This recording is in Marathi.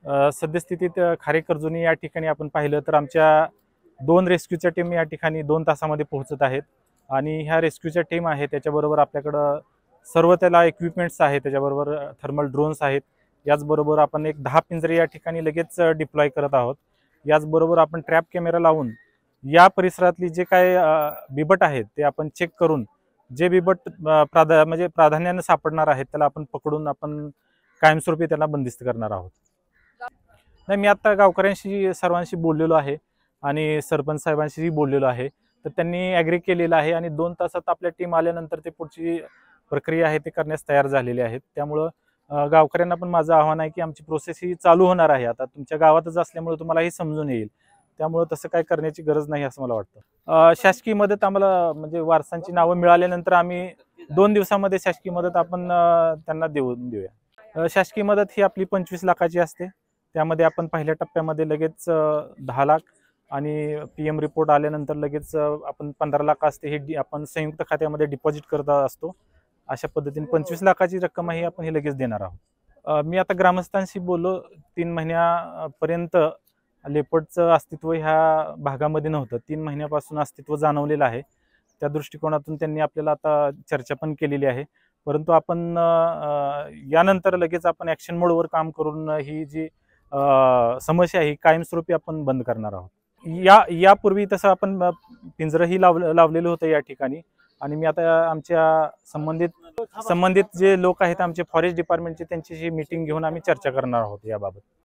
सद्यस्थितीत खारे कर्जोनी या ठिकाणी आपण पाहिलं तर आमच्या 2 रेस्क्यूच्या टीम या ठिकाणी 2 तासामध्ये पोहोचत आहेत आणि ह्या रेस्क्यूच्या टीम आहे त्याच्याबरोबर आपल्याकडं सर्व त्याला इक्विपमेंट्स आहेत, त्याच्याबरोबर थर्मल ड्रोन्स आहेत. याचबरोबर आपण एक 10 पिंजरे या ठिकाणी लगेच डिप्लॉय करत आहोत. याचबरोबर आपण ट्रॅप कॅमेरा लावून या परिसरातली जे काही बिबट आहेत ते आपण चेक करून जे बिबट म्हणजे प्राधान्याने सापडणार आहेत त्याला आपण पकडून आपण कायमस्वरूपी त्याला बंदिस्त करणार आहोत. नाही, मी आता गावकऱ्यांशी सर्वांशी बोललेलो आहे आणि सरपंच साहेबांशीही बोललेलो आहे. तर त्यांनी ॲग्री केलेलं आहे आणि 2 तासात आपल्या टीम आल्यानंतर ते पुढची प्रक्रिया आहे ते करण्यास तयार झालेले आहेत. त्यामुळं गावकऱ्यांना पण माझं आव्हान आहे की आमची प्रोसेस ही चालू होणार आहे. आता तुमच्या गावातच असल्यामुळे तुम्हालाही समजून येईल. त्यामुळं तसं काही करण्याची गरज नाही असं मला वाटतं. शासकीय मदत आम्हाला म्हणजे वारसांची नावं मिळाल्यानंतर आम्ही 2 दिवसामध्ये शासकीय मदत आपण त्यांना देऊया. शासकीय मदत ही आपली 25 लाखाची असते. त्यामध्ये आपण पहिल्या टप्प्यामध्ये लगेच 10 लाख आणि PM रिपोर्ट आल्यानंतर लगेच आपण 15 लाख असते हे आपण संयुक्त खात्यामध्ये डिपॉझिट करत असतो. अशा पद्धतीने 25 लाखाची रक्कम ही आपण लगेच देणार आहोत. मी आता ग्रामस्थांशी बोललो. 3 महिन्यापर्यंत लेपर्डचं अस्तित्व ह्या भागामध्ये नव्हतं. 3 महिन्यापासून अस्तित्व जाणवलेलं आहे. त्या दृष्टिकोनातून त्यांनी आपल्याला आता चर्चा पण केलेली आहे. परंतु आपण यानंतर लगेच आपण ॲक्शन मोडवर काम करून ही जी समस्या आहे ही कायमस्वरूपी आपण बंद करणार आहोत. यापूर्वी तसं आपण पिंजरंही लावलेलं होतं या ठिकाणी आणि मी आता आमच्या संबंधित जे लोक आहेत आमचे फॉरेस्ट डिपार्टमेंटचे त्यांच्याशी मीटिंग घेऊन आम्ही चर्चा करणार आहोत याबाबत.